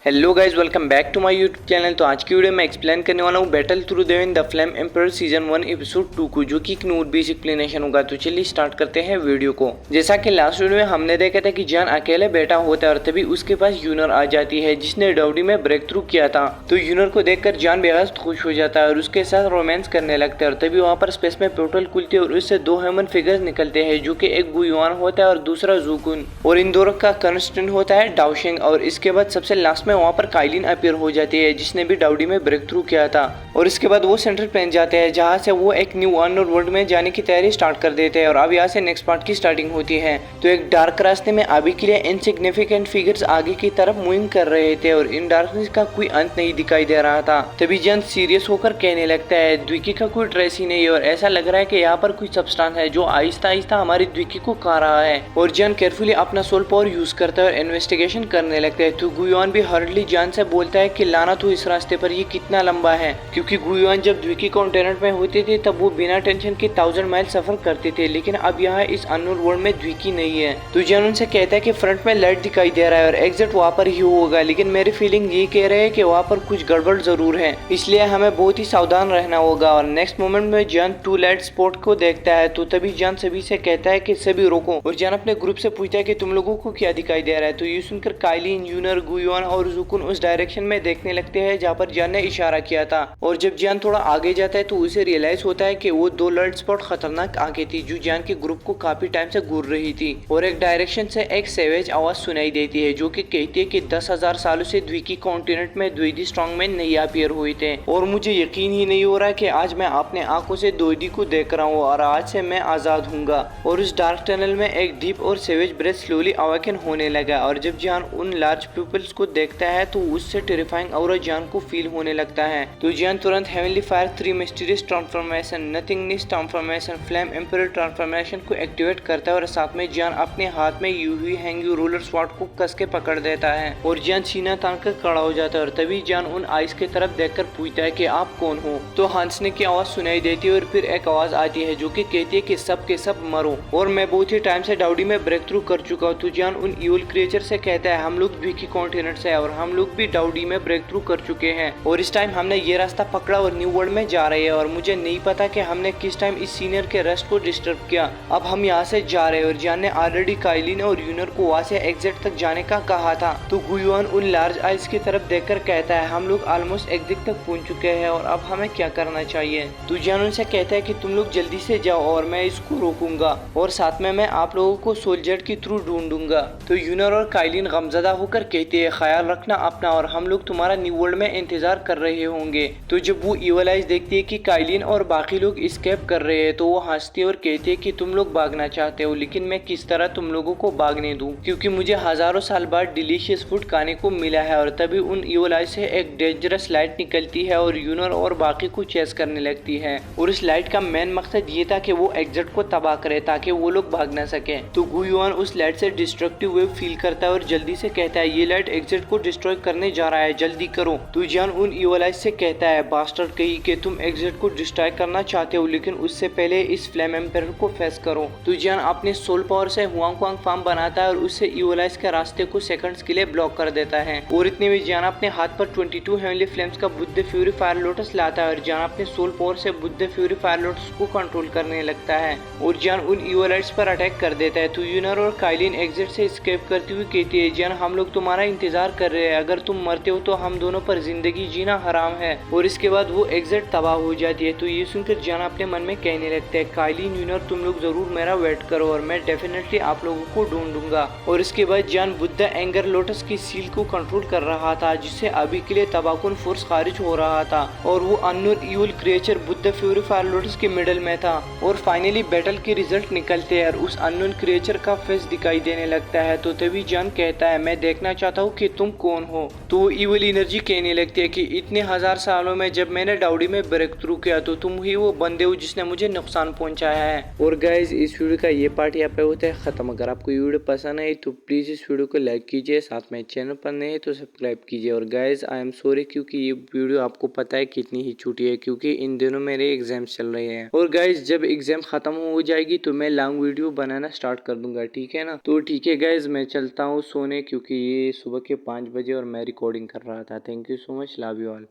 Hello guys, welcome back to my YouTube channel. तो आज की वीडियो में एक्सप्लेन करने वाला हूँ battle through the the flame emperor season 1 episode 2 को, जो कि एक नोट बेसिक एक्सप्लेनेशन होगा। तो चलिए स्टार्ट करते हैं वीडियो को। जैसा कि लास्ट वीडियो में हमने देखा था कि जॉन अकेले बैठा होता है और तभी उसके पास यूनर आ जाती है जिसने डाउडी में ब्रेक थ्रू किया था। तो यूनर को देखकर जॉन बेहद खुश हो जाता है और उसके साथ रोमांस करने लगता है और तभी वहाँ पर स्पेस में पोर्टल खुलती है और उससे दो ह्यूमन फिगर्स निकलते हैं, जो कि एक गुयुआन होता है और दूसरा जूकुन, और इन दोनों का कंस्टेंट होता है डाओशेंग। और इसके बाद सबसे लास्ट में वहाँ पर काइलिन अपीयर हो जाती है जिसने भी डाउडी में ब्रेक थ्रू किया था। और इसके बाद वो सेंट्रल प्लेन जाते हैं जहाँ से वो एक न्यू अननोन वर्ल्ड में जाने की तैयारी स्टार्ट कर देते हैं। और अब यहाँ से नेक्स्ट पार्ट की स्टार्टिंग होती है। तो एक डार्क रास्ते में अभी के लिए इनसिग्निफिकेंट फिगर्स आगे की तरफ मूविंग कर रहे थे और इन डार्कनेस का कोई अंत नहीं दिखाई दे रहा था। तभी जॉन सीरियस होकर कहने लगता है द्विकी का कोई ट्रेस ही नहीं है और ऐसा लग रहा है कि यहाँ पर कोई सब्सटेंस है जो आहिस्ता आहिस्ता हमारी द्विकी को खा रहा है। और जॉन केयरफुली अपना सोल पावर यूज करता है और इन्वेस्टिगेशन करने लगता है। तो गुयुआन भी हर्डली जॉन से बोलता है कि लाना तो इस रास्ते पर ये कितना लंबा है, क्योंकि गुयुआन जब द्विकी कॉन्टिनेंट में होते थे तब वो बिना टेंशन के 1000 माइल सफर करते थे, लेकिन अब यहाँ इस अननोन वर्ल्ड में द्विकी नहीं है। तो जॉन उनसे कहता है कि फ्रंट में लाइट दिखाई दे रहा है और एग्जिट वहाँ पर ही होगा, लेकिन मेरी फीलिंग ये कह रहे हैं कि वहाँ पर कुछ गड़बड़ जरूर है, इसलिए हमें बहुत ही सावधान रहना होगा। और नेक्स्ट मोमेंट में जॉन टू लाइट स्पॉट को देखता है। तो तभी जॉन सभी से कहता है कि सभी रोको, और जॉन अपने ग्रुप से पूछता है कि तुम लोगों को क्या दिखाई दे रहा है। तो ये सुनकर काइलिन, यूनर, गुयुआन और जुकुन उस डायरेक्शन में देखने लगते हैं जहाँ पर जॉन ने इशारा किया था। और जब जॉन थोड़ा आगे जाता है तो उसे रियलाइज होता है कि वो दो लाइट स्पॉट खतरनाक आगे थी जो जॉन के ग्रुप को काफी टाइम से घूर रही थी। और एक डायरेक्शन से एक सेवेज आवाज सुनाई देती है जो कि कहती है कि 10,000 सालों से द्विकी कॉन्टिनेंट में द्विदी स्ट्रॉन्गमैन नहीं अपीयर हुए थे और मुझे यकीन ही नहीं हो रहा कि आज मैं अपने आंखों से द्विदी को देख रहा हूँ और आज से मैं आजाद हूँगा। और उस डार्क टनल में एक डीप और सेवेज ब्रेथ स्लोली अवेकन होने लगा। और जब जॉन उन लार्ज पीपल्स को देखता है तो उससे टेरिफाइंग और जॉन को फील होने लगता है। तो जॉन तुरंत heavenly fire 3 mysterious transformation, nothingness transformation, flame emperor transformation को एक्टिवेट करता है और साथ में जॉन अपने हाथ में यूवी हैंग्यू रूलर स्वॉर्ड को कस के पकड़ देता है और जॉन सीना तान कर खड़ा हो जाता है। और तभी जॉन उन आइस की तरफ देखकर पूछता है कि आप कौन हो। तो हंसने की आवाज सुनाई देती है और फिर एक आवाज आती है जो कि कहती है कि सब के सब मरो और मैं बहुत ही टाइम से डाउडी में ब्रेक थ्रू कर चुका हूँ। तो जॉन उन ईवल क्रिएचर से कहता है हम लोग द्विकी कॉन्टिनेंट से और हम लोग भी डाउडी में ब्रेक थ्रू कर चुके हैं और इस टाइम हमने ये रास्ता पकड़ा और न्यू वर्ल्ड में जा रहे हैं और मुझे नहीं पता कि हमने किस टाइम इस सीनियर के रेस्ट को डिस्टर्ब किया। अब हम यहाँ से जा रहे हैं। और जॉन ने ऑलरेडी काइलिन और यूनर को वहाँ से एग्जिट तक जाने का कहा था। तो गुयुआन उन लार्ज आइस की तरफ देखकर कहता है हम लोग ऑलमोस्ट एग्जिट तक पहुँच चुके हैं और अब हमें क्या करना चाहिए। तो जॉन उनसे कहता है कि तुम लोग जल्दी से जाओ और मैं इसको रोकूंगा और साथ में मैं आप लोगों को सोल्जर के थ्रू ढूंढूंगा। तो यूनर और काइलिन गमजदा होकर कहते हैं ख्याल रखना अपना और हम लोग तुम्हारा न्यू वर्ल्ड में इंतजार कर रहे होंगे। तो जब वो ईवल आइज देखती है कि काइलिन और बाकी लोग स्केप कर रहे हैं तो वो हंसती है और कहती है कि तुम लोग भागना चाहते हो, लेकिन मैं किस तरह तुम लोगों को भागने दूं, क्योंकि मुझे हजारों साल बाद डिलीशियस फूड खाने को मिला है। और तभी उन ईवल आइज से एक डेंजरस लाइट निकलती है और यूनर और बाकी को चेस करने लगती है। और इस लाइट का मेन मकसद ये था कि वो एग्जिट को तबाह करे ताकि वो लोग भाग ना सके। तो गुयुआन उस लाइट से डिस्ट्रक्टिव वेव फील करता है और जल्दी से कहता है ये लाइट एग्जिट को डिस्ट्रॉय करने जा रहा है, जल्दी करो। तो जॉन उन ईवल आइज से कहता है बास्टर्ड कही कि तुम एग्जिट को डिस्ट्रॉय करना चाहते हो, लेकिन उससे पहले इस फ्लेम एम्परर को फेस करो। तो जॉन अपने सोल पावर से हुआंग फार्म बनाता है और उससे ईवल आइज के रास्ते को सेकंड्स के लिए ब्लॉक कर देता है। और इतने में जॉन अपने हाथ पर 22 हेवनली फ्लेम्स का बुद्ध फ्यूरी फायर लोटस लाता है और जॉन अपने सोल पावर से बुद्ध फ्यूरी फायर लोटस को कंट्रोल करने लगता है और जॉन उन ईवल आइज पर अटैक कर देता है। तो यूनर और काइलिन एग्जिट से एस्केप करती हुई कहती है जॉन हम लोग तुम्हारा इंतजार कर रहे हैं, अगर तुम मरते हो तो हम दोनों पर जिंदगी जीना हराम है। और इसके बाद वो एग्जिट तबाह हो जाती है। तो ये सुनकर जॉन अपने मन में कहने लगता है काइलिन, यूनर तुम लोग जरूर मेरा वेट करो और मैं डेफिनेटली आप लोगों को ढूंढूंगा। और इसके बाद जॉन बुद्ध एंगर लोटस की सील को कंट्रोल कर रहा था जिससे अभी के लिए तबाकुन फोर्स खारिज हो रहा था और वो unknown evil creature Buddha fury fire lotus के मिडल में था। और फाइनली बैटल के रिजल्ट निकलते हैं और उस अननोन क्रिएचर का फेस दिखाई देने लगता है। तो तभी जॉन कहता है मैं देखना चाहता हूँ कि तुम कौन हो। तो ईवल एनर्जी कहने लगती है कि इतने हजार सालों में जब मैंने डाउडी में ब्रेक थ्रू किया तो तुम ही वो बंदे हो जिसने मुझे नुकसान पहुंचाया है। और गाइज इस वीडियो का ये पार्ट यहाँ पे होता है खत्म। अगर आपको ये वीडियो पसंद आई तो प्लीज इस वीडियो को लाइक कीजिए, साथ में चैनल पर नए हैं तो सब्सक्राइब कीजिए। और गाइज आई एम सॉरी क्योंकि ये वीडियो आपको पता है कितनी ही छोटी है, क्योंकि इन दिनों मेरे एग्जाम्स चल रहे हैं। और गाइज जब एग्जाम खत्म हो जाएगी तो मैं लॉन्ग वीडियो बनाना स्टार्ट कर दूंगा, ठीक है ना। तो ठीक है गाइज मैं चलता हूँ सोने क्योंकि ये सुबह के 5 बजे बजे और मैं रिकॉर्डिंग कर रहा था। Thank you so much, love you all.